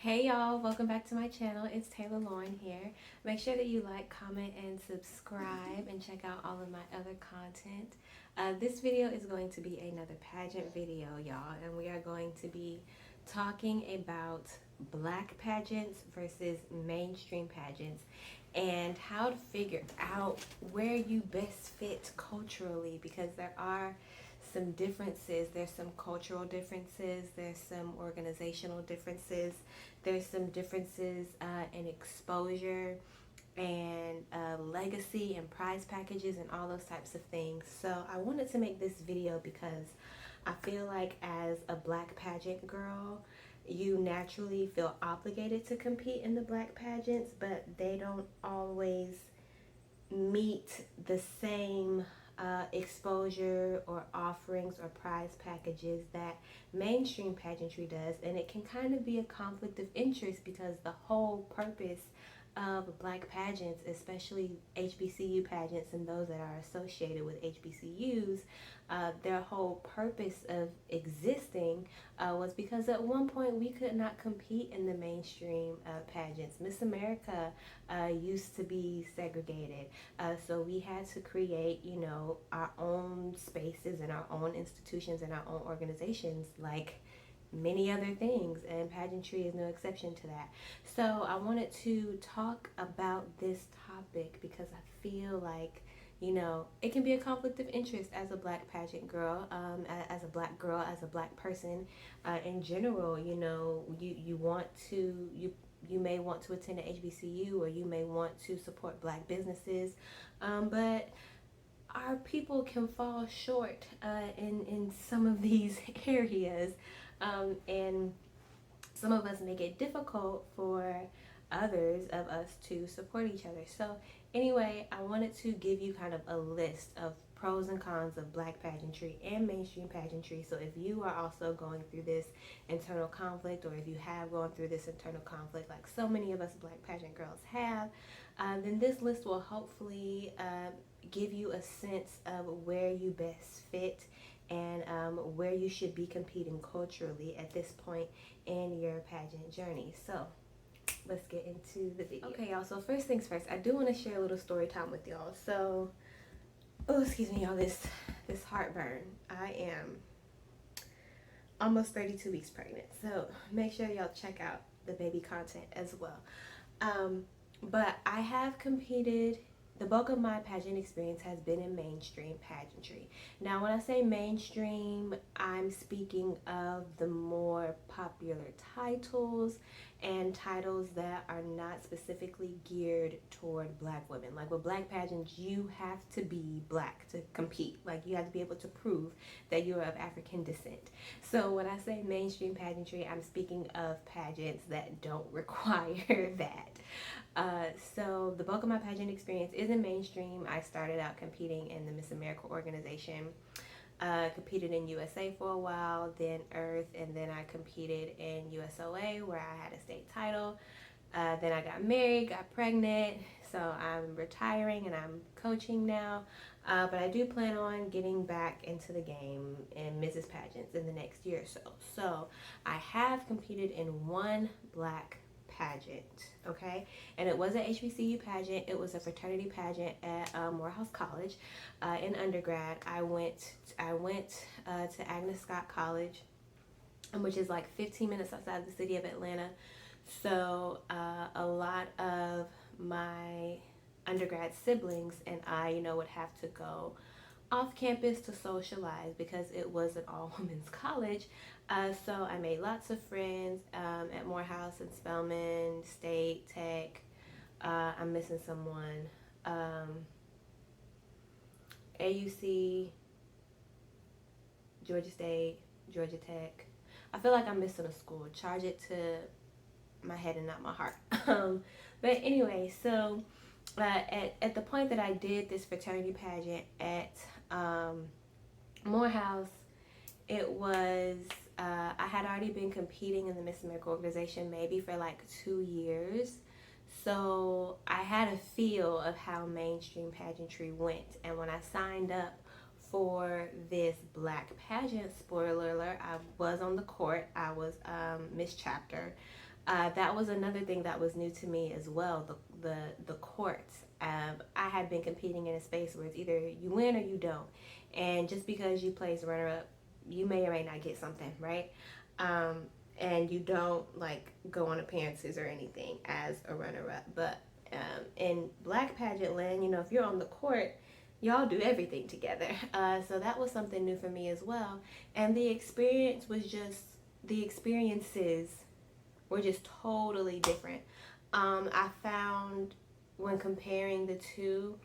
Hey y'all, welcome back to my channel. It's Taylor Lauren here. Make sure that you like, comment, and subscribe and check out all of my other content. This video is going to be another pageant video, y'all, and we are going to be talking about black pageants versus mainstream pageants and how to figure out where you best fit culturally, because there are some differences. There's some cultural differences, there's some organizational differences, there's some differences in exposure and legacy and prize packages and all those types of things. So I wanted to make this video because I feel like as a black pageant girl, you naturally feel obligated to compete in the black pageants, but they don't always meet the same exposure or offerings or prize packages that mainstream pageantry does, and it can kind of be a conflict of interest because the whole purpose of black pageants, especially HBCU pageants and those that are associated with HBCUs, their whole purpose of existing was because at one point we could not compete in the mainstream pageants. Miss America used to be segregated, so we had to create, our own spaces and our own institutions and our own organizations, like many other things, and pageantry is no exception to that. So I wanted to talk about this topic because I feel like, it can be a conflict of interest as a black pageant girl, as a black girl, as a black person in general. You want to, you may want to attend an HBCU, or you may want to support black businesses, but our people can fall short in some of these areas, and some of us make it difficult for others of us to support each other. So anyway, I wanted to give you kind of a list of pros and cons of black pageantry and mainstream pageantry. So if you are also going through this internal conflict, or if you have gone through this internal conflict like so many of us black pageant girls have, then this list will hopefully give you a sense of where you best fit and where you should be competing culturally at this point in your pageant journey. So let's get into the video. Okay, y'all, so first things first, I do want to share a little story time with y'all. So, oh, excuse me, y'all, this heartburn. I am almost 32 weeks pregnant, so make sure y'all check out the baby content as well. But I have competed. The bulk of my pageant experience has been in mainstream pageantry. Now, when I say mainstream, I'm speaking of the more popular titles and titles that are not specifically geared toward black women. Like with black pageants, you have to be black to compete. Like you have to be able to prove that you're of African descent. So when I say mainstream pageantry, I'm speaking of pageants that don't require that. So the bulk of my pageant experience is in mainstream. I started out competing in the Miss America organization, competed in USA for a while, then Earth, and then I competed in USOA where I had a state title. Then I got married, got pregnant, so I'm retiring and I'm coaching now. But I do plan on getting back into the game in Mrs. Pageants in the next year or so. So I have competed in one black pageant, okay, and it was an HBCU pageant. It was a fraternity pageant at Morehouse College. In undergrad, I went to Agnes Scott College, which is like 15 minutes outside the city of Atlanta. So a lot of my undergrad siblings and I, would have to go off campus to socialize because it was an all women's college. So I made lots of friends at Morehouse and Spelman, State, Tech. I'm missing someone. AUC, Georgia State, Georgia Tech. I feel like I'm missing a school. Charge it to my head and not my heart. But anyway, so at the point that I did this fraternity pageant at Morehouse, it was I had already been competing in the Miss America organization maybe for like 2 years. So I had a feel of how mainstream pageantry went. And when I signed up for this black pageant, spoiler alert, I was on the court. I was Miss Chapter. That was another thing that was new to me as well. The courts. I had been competing in a space where it's either you win or you don't, and just because you place runner up, you may or may not get something, right? Um, and you don't like go on appearances or anything as a runner up. But in Black pageant land, if you're on the court, y'all do everything together. So that was something new for me as well, and the experiences were just totally different. I found when comparing the two,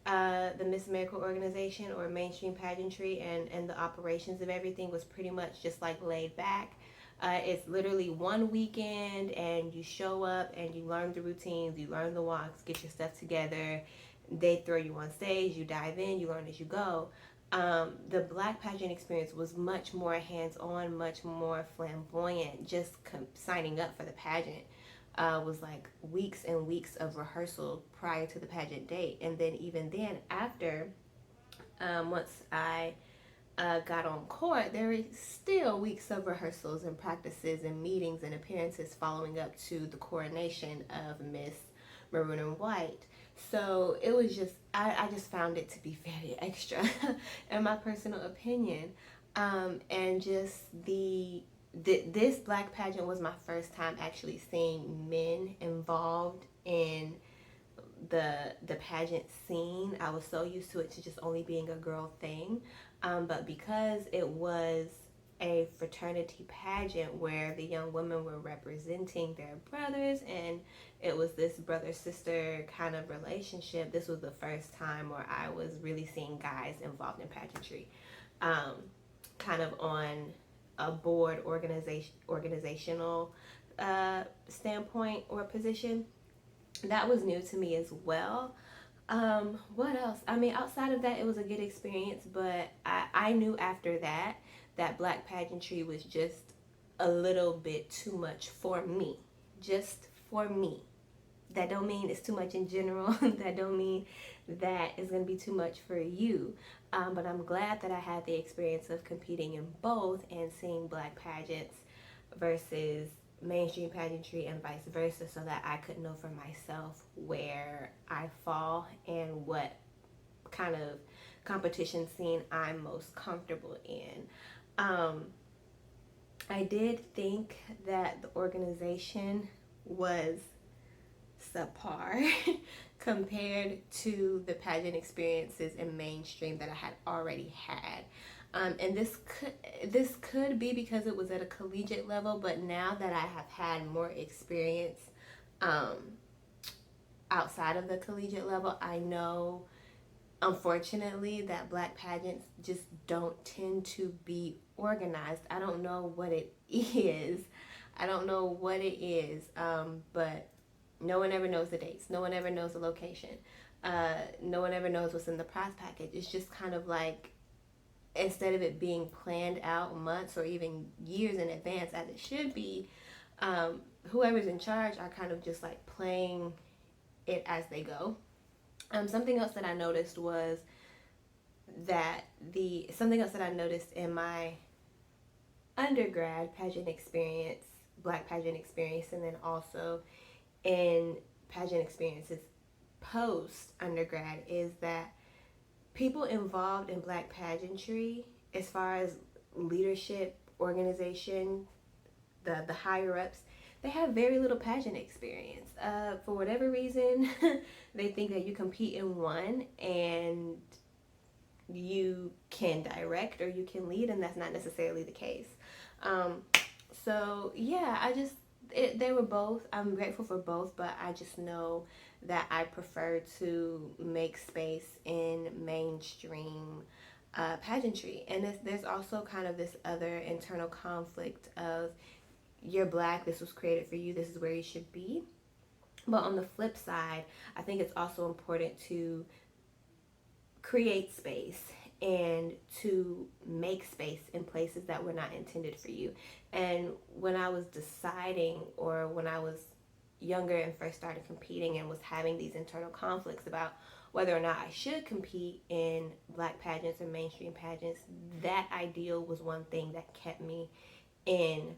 the Miss America organization or mainstream pageantry and the operations of everything was pretty much just like laid back. It's literally one weekend and you show up and you learn the routines, you learn the walks, get your stuff together. They throw you on stage, you dive in, you learn as you go. The Black pageant experience was much more hands-on, much more flamboyant. Just signing up for the pageant was like weeks and weeks of rehearsal prior to the pageant date, and then even then after, once I got on court, there were still weeks of rehearsals and practices and meetings and appearances following up to the coronation of Miss Maroon and White. So it was just, I just found it to be very extra, in my personal opinion. And just this Black pageant was my first time actually seeing men involved in the pageant scene. I was so used to it to just only being a girl thing. But because it was a fraternity pageant where the young women were representing their brothers and it was this brother-sister kind of relationship, this was the first time where I was really seeing guys involved in pageantry, kind of on a board organizational standpoint or position. That was new to me as well. What else? I mean, outside of that, it was a good experience, but I knew after that Black pageantry was just a little bit too much for me. Just for me. That don't mean it's too much in general. That don't mean that it's going to be too much for you. But I'm glad that I had the experience of competing in both and seeing Black pageants versus mainstream pageantry and vice versa, so that I could know for myself where I fall and what kind of competition scene I'm most comfortable in. I did think that the organization was subpar compared to the pageant experiences in mainstream that I had already had. And this could be because it was at a collegiate level, but now that I have had more experience outside of the collegiate level, I know, unfortunately, that Black pageants just don't tend to be organized. I don't know what it is. But no one ever knows the dates. No one ever knows the location. No one ever knows what's in the prize package. It's just kind of like, instead of it being planned out months or even years in advance as it should be, whoever's in charge are kind of just like playing it as they go. Something else that I noticed was something else that I noticed in my undergrad pageant experience, Black pageant experience, and then also in pageant experiences post undergrad, is that people involved in Black pageantry, as far as leadership, organization, the higher ups, they have very little pageant experience. For whatever reason, they think that you compete in one and you can direct or you can lead, and that's not necessarily the case. So yeah, they were both. I'm grateful for both, but I just know that I prefer to make space in mainstream pageantry. And there's also kind of this other internal conflict of, you're Black, this was created for you, this is where you should be. But on the flip side, I think it's also important to create space and to make space in places that were not intended for you. And when I was deciding, or when I was younger and first started competing and was having these internal conflicts about whether or not I should compete in Black pageants or mainstream pageants, that ideal was one thing that kept me in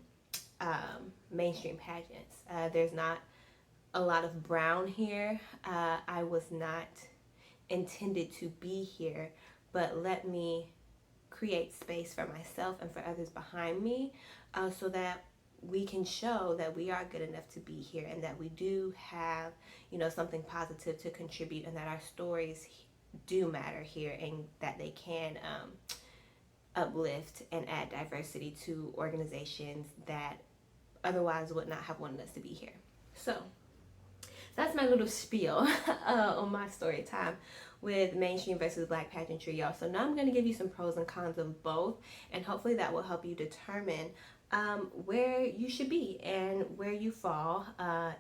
mainstream pageants. There's not a lot of brown here. I was not intended to be here, but let me create space for myself and for others behind me, so that we can show that we are good enough to be here and that we do have, something positive to contribute, and that our stories do matter here, and that they can uplift and add diversity to organizations that otherwise would not have wanted us to be here. So that's my little spiel on my story time with mainstream versus black pageantry, y'all. So now I'm going to give you some pros and cons of both, and hopefully that will help you determine where you should be and where you fall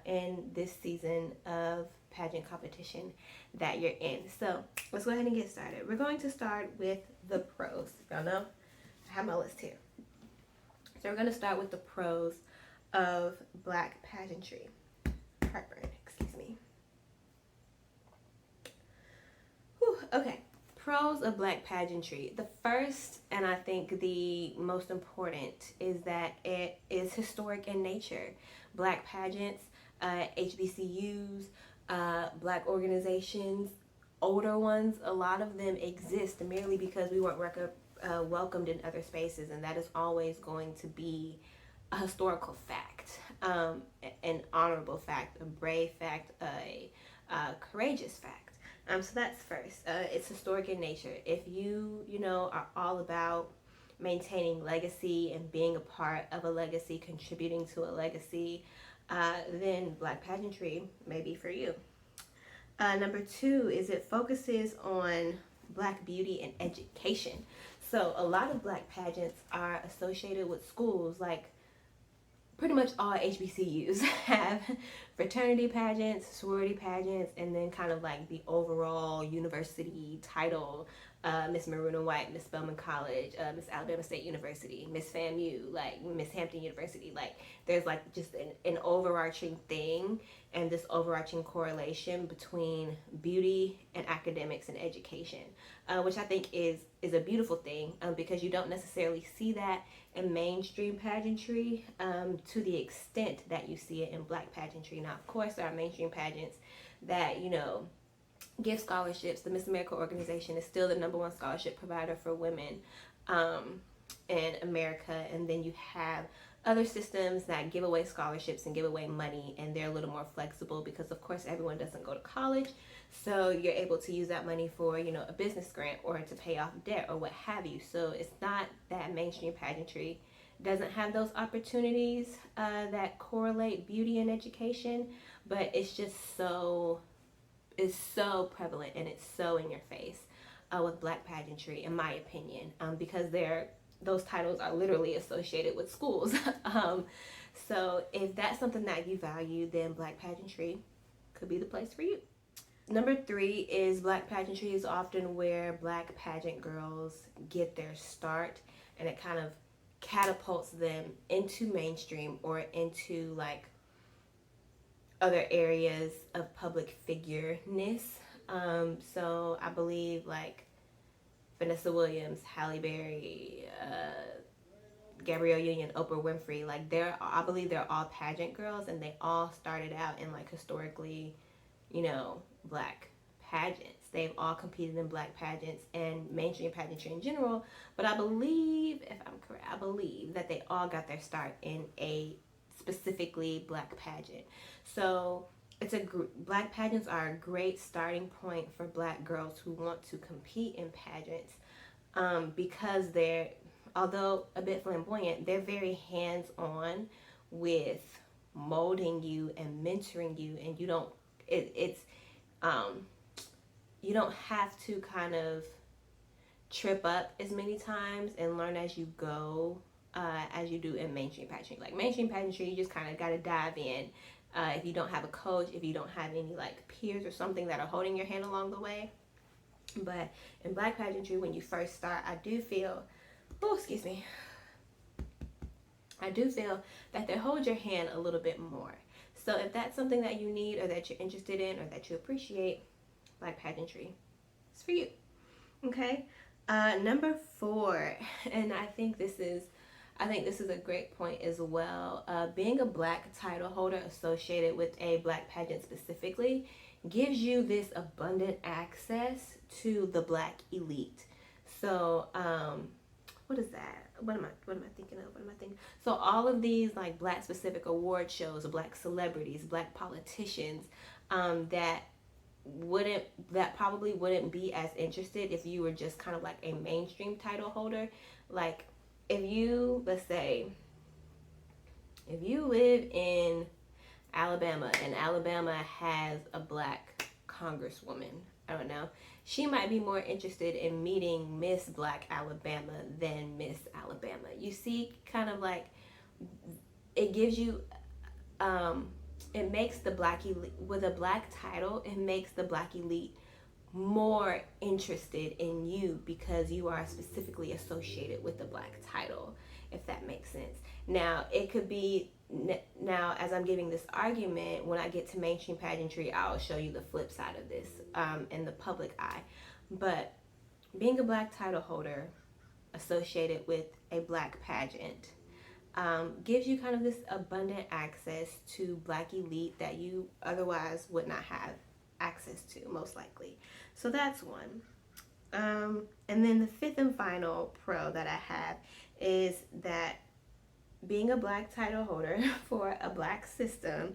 in this season of pageant competition that you're in. So let's go ahead and get started. We're going to start with the pros. Y'all know I have my list here. So we're going to start with the pros of black pageantry. Heartburn, excuse me. Whew, okay, pros of black pageantry. The first, and I think the most important, is that it is historic in nature. Black pageants, HBCUs, black organizations, older ones, a lot of them exist merely because we weren't welcomed in other spaces, and that is always going to be a historical fact, an honorable fact, a brave fact, a courageous fact. So that's first. It's historic in nature. If you are all about maintaining legacy and being a part of a legacy, contributing to a legacy, then black pageantry may be for you. Number two is it focuses on black beauty and education. So a lot of black pageants are associated with schools. Like pretty much all HBCUs have fraternity pageants, sorority pageants, and then kind of like the overall university title. Miss Maroon and White, Miss Spelman College, Miss Alabama State University, Miss FAMU, like Miss Hampton University. Like there's like just an overarching thing, and this overarching correlation between beauty and academics and education, which I think is a beautiful thing, because you don't necessarily see that in mainstream pageantry to the extent that you see it in black pageantry. Now, of course, there are mainstream pageants that, give scholarships. The Miss America organization is still the #1 scholarship provider for women in America. And then you have other systems that give away scholarships and give away money, and they're a little more flexible because, of course, everyone doesn't go to college. So you're able to use that money for, a business grant or to pay off debt or what have you. So it's not that mainstream pageantry doesn't have those opportunities that correlate beauty and education, but it's just so prevalent and it's so in your face with black pageantry, in my opinion, because those titles are literally associated with schools. So if that's something that you value, then black pageantry could be the place for you. Number 3 is black pageantry is often where black pageant girls get their start, and it kind of catapults them into mainstream or into like other areas of public figure-ness. So I believe like Vanessa Williams, Halle Berry, Gabrielle Union, Oprah Winfrey, like I believe they're all pageant girls, and they all started out in like historically, black pageants. They've all competed in black pageants and mainstream pageantry in general, but I believe, if I'm correct, I believe that they all got their start in a specifically black pageant. So black pageants are a great starting point for black girls who want to compete in pageants, because they're, although a bit flamboyant, they're very hands-on with molding you and mentoring you, and you don't have to kind of trip up as many times and learn as you go, as you do in mainstream pageantry. Like mainstream pageantry, you just kind of got to dive in. If you don't have a coach, if you don't have any like peers or something that are holding your hand along the way. But in black pageantry, when you first start, I do feel that they hold your hand a little bit more. So if that's something that you need or that you're interested in or that you appreciate, black pageantry is for you. Okay. Number 4, and I think this is, I think this is a great point as well. Being a black title holder associated with a black pageant specifically gives you this abundant access to the black elite. So, what is that? What am I thinking of? What am I thinking? So all of these like black specific award shows, black celebrities, black politicians, that probably wouldn't be as interested if you were just kind of like a mainstream title holder. Like if you, let's say, if you live in Alabama and Alabama has a black congresswoman, I don't know, she might be more interested in meeting Miss Black Alabama than Miss Alabama. You see, kind of like it gives you, it makes the black elite, with a black title, it makes the black elite more interested in you because you are specifically associated with the black title, if that makes sense. Now, it could be, now as I'm giving this argument, when I get to mainstream pageantry, I'll show you the flip side of this in the public eye. But being a black title holder associated with a black pageant gives you kind of this abundant access to black elite that you otherwise would not have access to, most likely. So that's one. And then the fifth and final pro that I have is that being a black title holder for a black system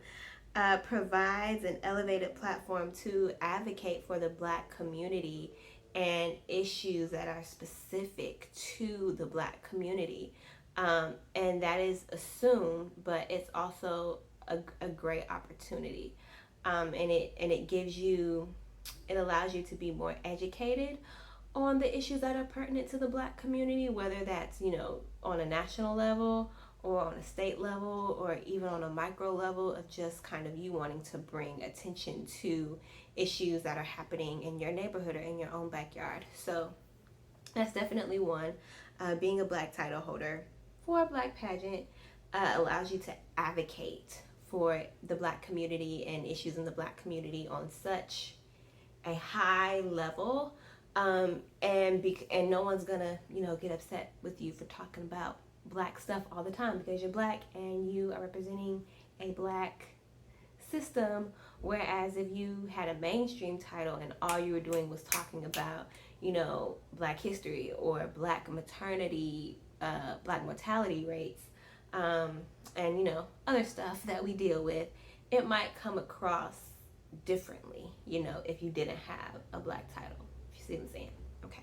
provides an elevated platform to advocate for the black community and issues that are specific to the black community. And that is assumed, but it's also a great opportunity. And it gives you, it allows you to be more educated on the issues that are pertinent to the black community, whether that's, you know, on a national level or on a state level or even on a micro level of just kind of you wanting to bring attention to issues that are happening in your neighborhood or in your own backyard. So that's definitely one. Being a black title holder for a black pageant allows you to advocate for the black community and issues in the black community on such a high level, and no one's gonna, you know, get upset with you for talking about black stuff all the time because you're black and you are representing a black system. Whereas if you had a mainstream title and all you were doing was talking about, you know, black history or black maternity, black mortality rates, and, you know, other stuff that we deal with, it might come across differently, you know, if you didn't have a black title, if you see what I'm saying. Okay,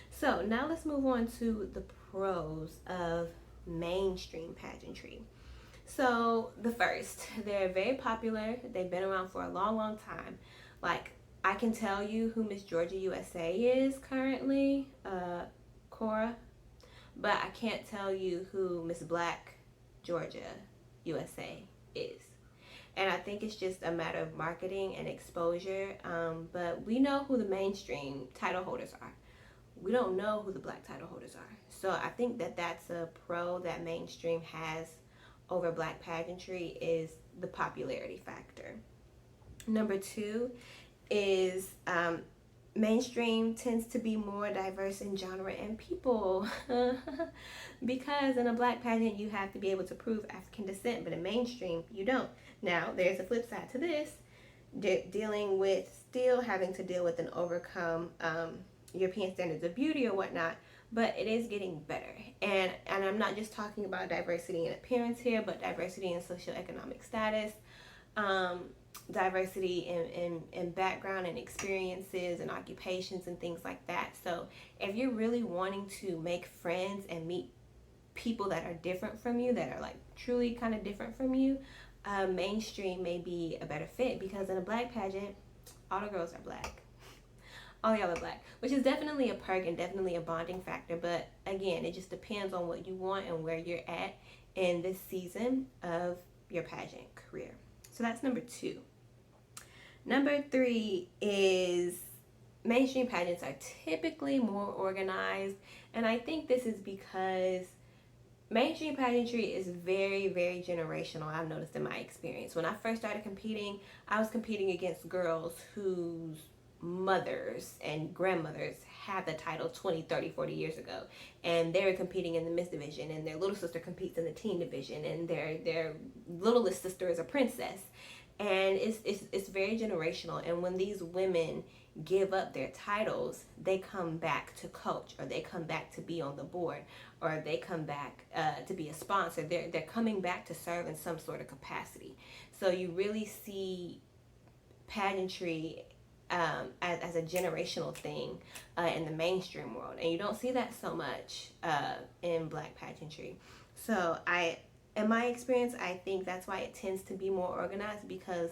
so now let's move on to the pros of mainstream pageantry. So the first, they're very popular. They've been around for a long time. Like, I can tell you who Miss Georgia USA is currently, Cora, but I can't tell you who Miss Black Georgia USA is. And I think it's just a matter of marketing and exposure. But we know who the mainstream title holders are. We don't know who the black title holders are. So I think that that's a pro that mainstream has over black pageantry, is the popularity factor. Number two is mainstream tends to be more diverse in genre and people. Because in a black pageant you have to be able to prove African descent, but in mainstream you don't. Now there's a flip side to this, dealing with, still having to deal with and overcome European standards of beauty or whatnot, but it is getting better. And I'm not just talking about diversity in appearance here, but diversity in socioeconomic status, diversity in background and experiences and occupations and things like that. So if you're really wanting to make friends and meet people that are different from you, that are like truly kind of different from you, mainstream may be a better fit, because in a black pageant, all the girls are black. All y'all are black, which is definitely a perk and definitely a bonding factor. But again, it just depends on what you want and where you're at in this season of your pageant career. So that's number two. Number three is mainstream pageants are typically more organized. And I think this is because mainstream pageantry is very, very generational. I've noticed in my experience. When I first started competing, I was competing against girls whose mothers and grandmothers had the title 20, 30, 40 years ago, and they were competing in the Miss division, and their little sister competes in the teen division, and their littlest sister is a princess. And it's very generational. And when these women give up their titles, they come back to coach, or they come back to be on the board, or they come back to be a sponsor. They're coming back to serve in some sort of capacity. So you really see pageantry as a generational thing in the mainstream world, and you don't see that so much in Black pageantry. So in my experience, I think that's why it tends to be more organized, because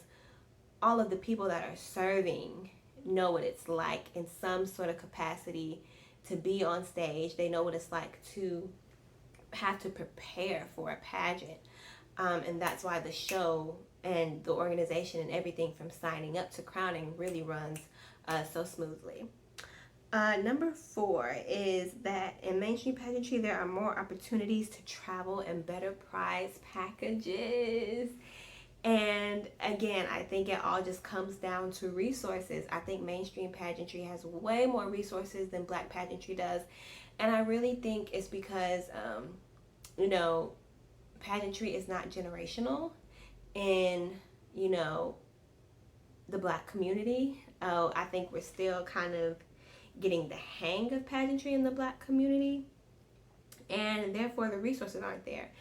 all of the people that are serving know what it's like in some sort of capacity to be on stage. They know what it's like to have to prepare for a pageant, and that's why the show and the organization and everything from signing up to crowning really runs so smoothly. Number 4 is that in mainstream pageantry, there are more opportunities to travel and better prize packages. And again, I think it all just comes down to resources. I think mainstream pageantry has way more resources than Black pageantry does. And I really think it's because, pageantry is not generational in, the Black community. I think we're still kind of getting the hang of pageantry in the Black community, and therefore the resources aren't there.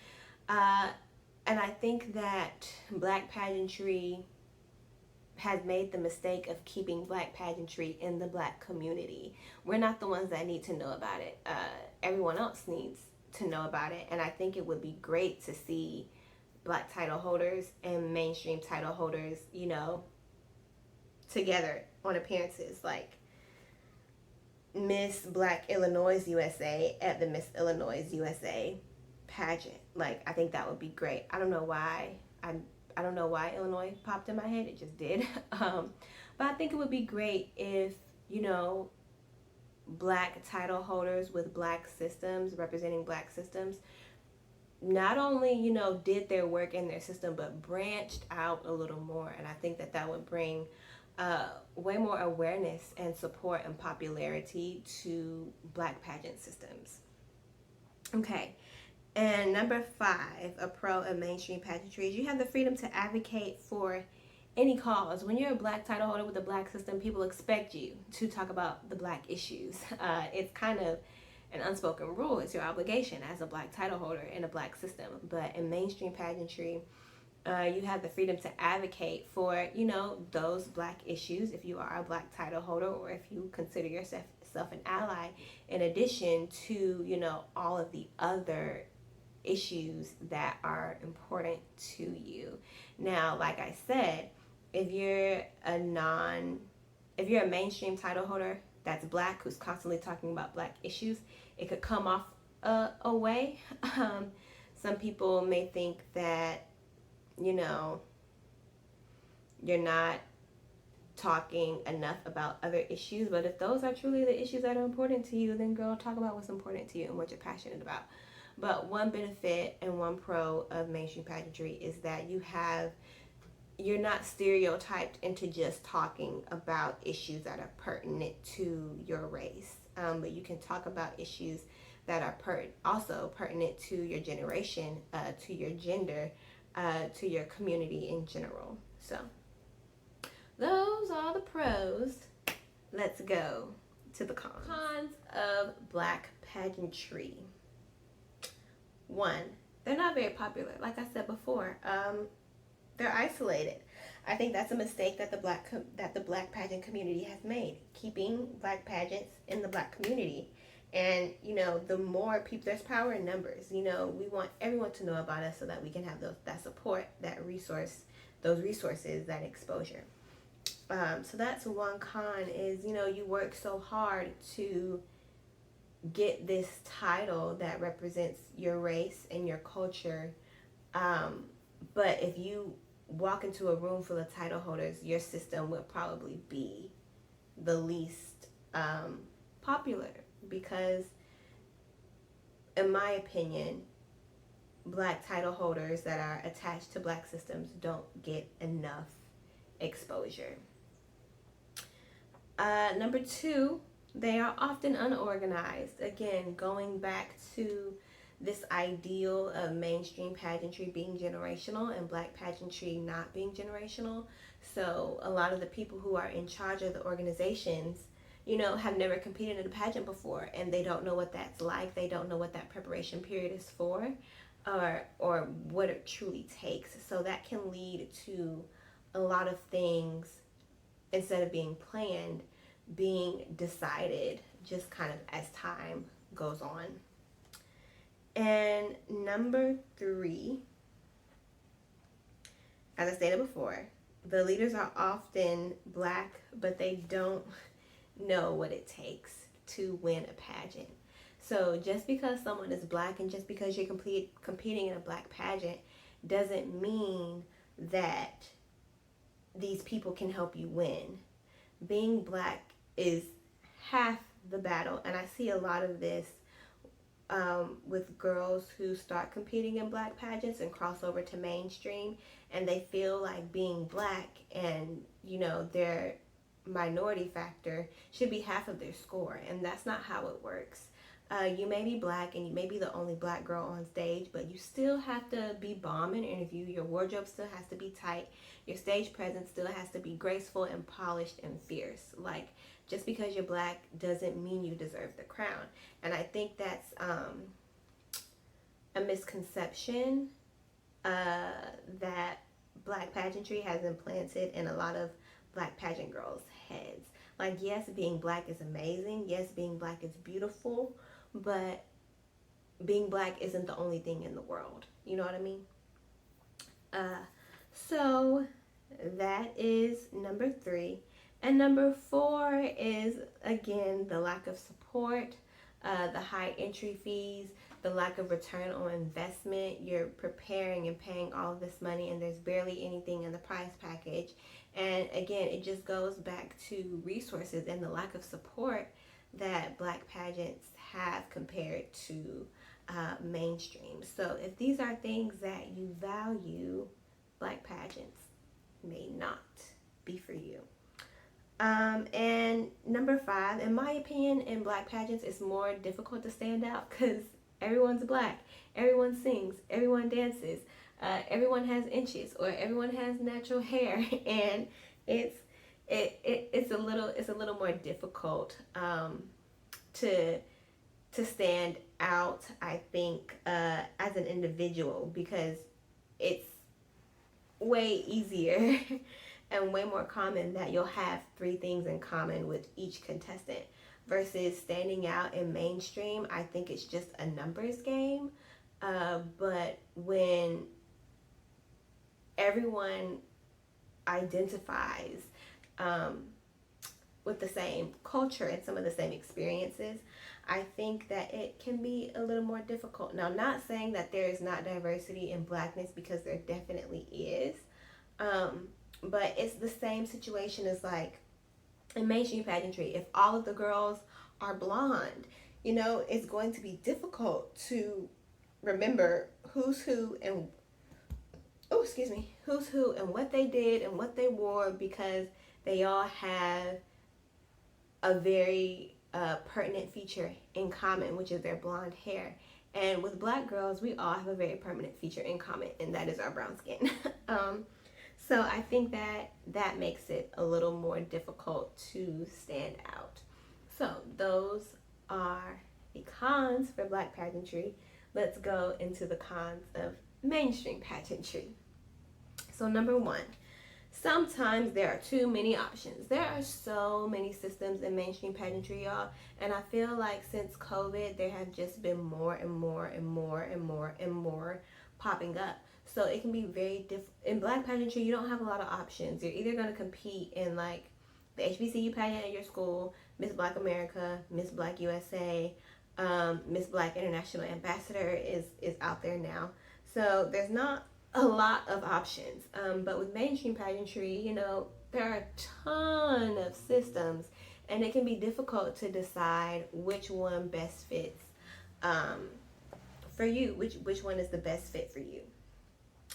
And I think that Black pageantry has made the mistake of keeping Black pageantry in the Black community. We're not the ones that need to know about it. Everyone else needs to know about it, and I think it would be great to see Black title holders and mainstream title holders, together on appearances, like Miss Black Illinois USA at the Miss Illinois USA pageant. Like, I think that would be great. I don't know why Illinois popped in my head. It just did. But I think it would be great if, Black title holders with Black systems, representing Black systems, not only, did their work in their system, but branched out a little more. And I think that would bring way more awareness and support and popularity to Black pageant systems. Okay, and number 5, a pro of mainstream pageantry, is you have the freedom to advocate for any cause. When you're a Black title holder with a Black system, people expect you to talk about the Black issues. It's kind of an unspoken rule. It's your obligation as a Black title holder in a Black system. But in mainstream pageantry, you have the freedom to advocate for, those Black issues if you are a Black title holder, or if you consider yourself an ally, in addition to, all of the other issues that are important to you. Now, like I said, if you're a mainstream title holder that's Black, who's constantly talking about Black issues, it could come off a way. Some people may think that, you're not talking enough about other issues, but if those are truly the issues that are important to you, then girl, talk about what's important to you and what you're passionate about. But one benefit and one pro of mainstream pageantry is that you're not stereotyped into just talking about issues that are pertinent to your race, but you can talk about issues that are also pertinent to your generation, to your gender, to your community in general. So those are the pros. Let's go to the cons. Cons of Black pageantry. 1, they're not very popular. Like I said before, they're isolated. I think that's a mistake that the Black pageant community has made, keeping Black pageants in the Black community. And, the more people, there's power in numbers. We want everyone to know about us so that we can have that support, those resources, that exposure. So that's one con is, you work so hard to get this title that represents your race and your culture. But if you walk into a room full of title holders, your system will probably be the least popular, because in my opinion, Black title holders that are attached to Black systems don't get enough exposure. Number two, they are often unorganized. Again, going back to this ideal of mainstream pageantry being generational and black pageantry not being generational. So a lot of the people who are in charge of the organizations, have never competed in a pageant before, and they don't know what that's like. They don't know what that preparation period is for, or what it truly takes. So that can lead to a lot of things, instead of being planned, being decided just kind of as time goes on. And number three, as I stated before, the leaders are often black, but they don't know what it takes to win a pageant. So just because someone is black and just because you're competing in a black pageant doesn't mean that these people can help you win. Being black is half the battle, and I see a lot of this with girls who start competing in black pageants and cross over to mainstream, and they feel like being black and their minority factor should be half of their score, and that's not how it works. You may be black and you may be the only black girl on stage, but you still have to be bomb in an interview. Your wardrobe still has to be tight. Your stage presence still has to be graceful and polished and fierce. Like, just because you're black doesn't mean you deserve the crown. And I think that's a misconception that black pageantry has implanted in a lot of black pageant girls' heads. Like, yes, being black is amazing. Yes, being black is beautiful. But being black isn't the only thing in the world. You know what I mean? So that is number three. And number four is, again, the lack of support, the high entry fees, the lack of return on investment. You're preparing and paying all of this money, and there's barely anything in the prize package. And again, it just goes back to resources and the lack of support that black pageants have compared to mainstream. So if these are things that you value, black pageants may not be for you. And number five, in my opinion, in black pageants, it's more difficult to stand out because everyone's black, everyone sings, everyone dances, everyone has inches, or everyone has natural hair, and it's a little more difficult to stand out, I think, as an individual, because it's way easier and way more common that you'll have three things in common with each contestant, versus standing out in mainstream. I think it's just a numbers game. But when everyone identifies with the same culture and some of the same experiences, I think that it can be a little more difficult. Now, not saying that there is not diversity in blackness, because there definitely is. But it's the same situation as like in mainstream pageantry. If all of the girls are blonde, it's going to be difficult to remember who's who and what they did and what they wore, because they all have a very pertinent feature in common, which is their blonde hair. And with black girls, we all have a very permanent feature in common, and that is our brown skin. So I think that makes it a little more difficult to stand out. So those are the cons for black pageantry. Let's go into the cons of mainstream pageantry. So number one, sometimes there are too many options. There are so many systems in mainstream pageantry, y'all. And I feel like since COVID, there have just been more and more and more and more and more popping up. So it can be very different. In black pageantry, you don't have a lot of options. You're either going to compete in like the HBCU pageant at your school, Miss Black America, Miss Black USA, Miss Black International Ambassador is out there now. So there's not a lot of options. But with mainstream pageantry, there are a ton of systems, and it can be difficult to decide which one best fits for you, which one is the best fit for you.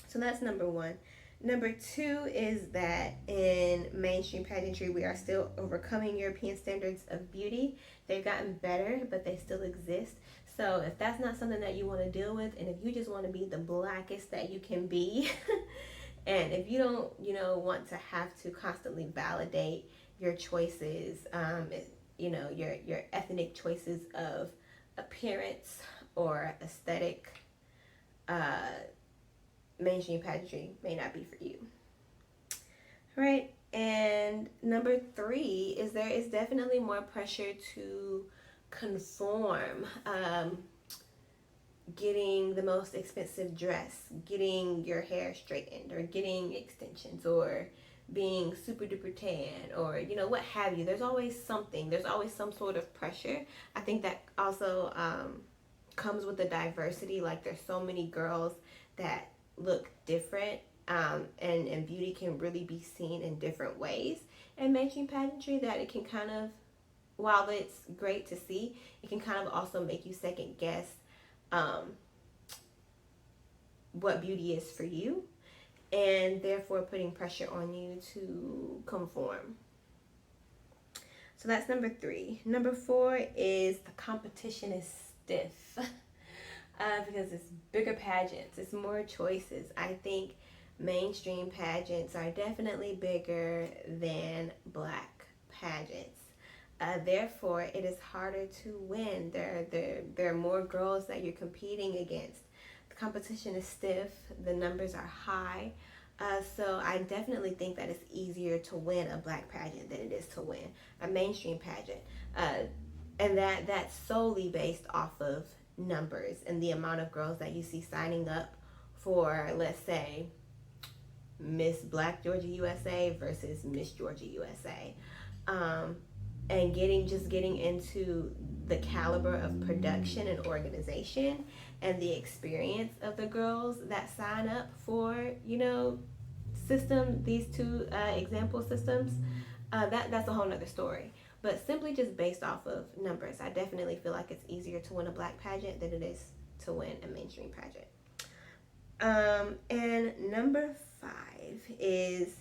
So that's number one. Number 2 is that in mainstream pageantry, we are still overcoming European standards of beauty. They've gotten better, but they still exist. So if that's not something that you want to deal with, and if you just want to be the blackest that you can be, and if you don't, want to have to constantly validate your choices, your ethnic choices of appearance or aesthetic, mainstream pageantry may not be for you. All right. And number 3 is there is definitely more pressure to conform. Getting the most expensive dress, getting your hair straightened, or getting extensions, or being super duper tan, or what have you. There's always something. There's always some sort of pressure. I think that also comes with the diversity. Like, there's so many girls that look different, and beauty can really be seen in different ways in mainstream pageantry, that it can kind of, while it's great to see, it can kind of also make you second guess what beauty is for you, and therefore putting pressure on you to conform. So that's number 3. Number 4 is the competition is stiff. Because it's bigger pageants, it's more choices. I think mainstream pageants are definitely bigger than black pageants. Therefore, it is harder to win. There are more girls that you're competing against. The competition is stiff. The numbers are high. So I definitely think that it's easier to win a black pageant than it is to win a mainstream pageant. And that's solely based off of numbers and the amount of girls that you see signing up for, let's say, Miss Black Georgia USA versus Miss Georgia USA. And getting into the caliber of production and organization and the experience of the girls that sign up for, these 2 example systems, that's a whole nother story. But simply just based off of numbers, I definitely feel like it's easier to win a black pageant than it is to win a mainstream pageant. And number 5 is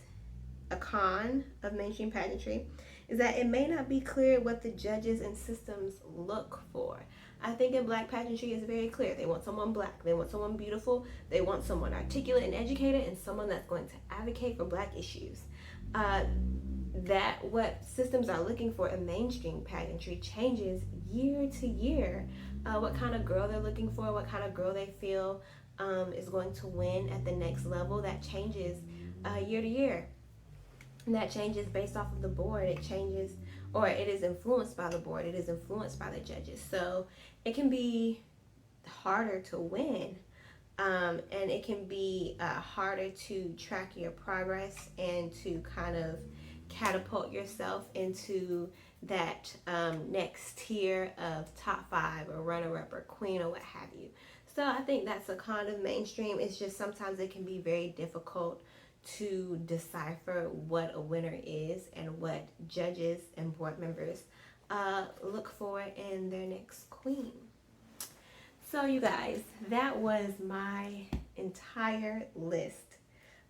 a con of mainstream pageantry, is that it may not be clear what the judges and systems look for. I think in black pageantry it's very clear. They want someone black, they want someone beautiful, they want someone articulate and educated, and someone that's going to advocate for black issues. That what systems are looking for in mainstream pageantry changes year to year. What kind of girl they're looking for, what kind of girl they feel is going to win at the next level, that changes year to year. And that changes based off of the board. It changes, or it is influenced by the board. It is influenced by the judges. So it can be harder to win. And it can be harder to track your progress and to kind of catapult yourself into that next tier of top 5 or runner-up or queen or what have you. So I think that's a con of mainstream. It's just sometimes it can be very difficult to decipher what a winner is and what judges and board members look for in their next queen. So you guys, that was my entire list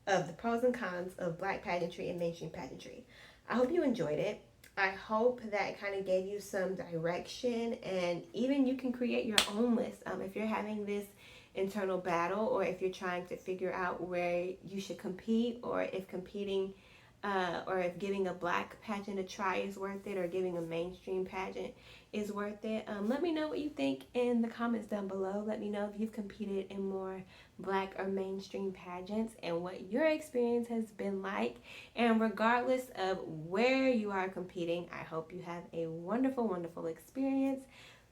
of the pros and cons of black pageantry and mainstream pageantry. I hope you enjoyed it. I hope that it kind of gave you some direction, and even you can create your own list if you're having this internal battle, or if you're trying to figure out where you should compete, or if competing or if giving a black pageant a try is worth it, or giving a mainstream pageant is worth it. Let me know what you think in the comments down below. Let me know if you've competed in more black or mainstream pageants and what your experience has been like. And regardless of where you are competing, I hope you have a wonderful, wonderful experience.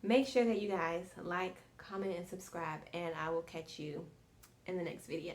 Make sure that you guys like, comment, and subscribe, and I will catch you in the next video.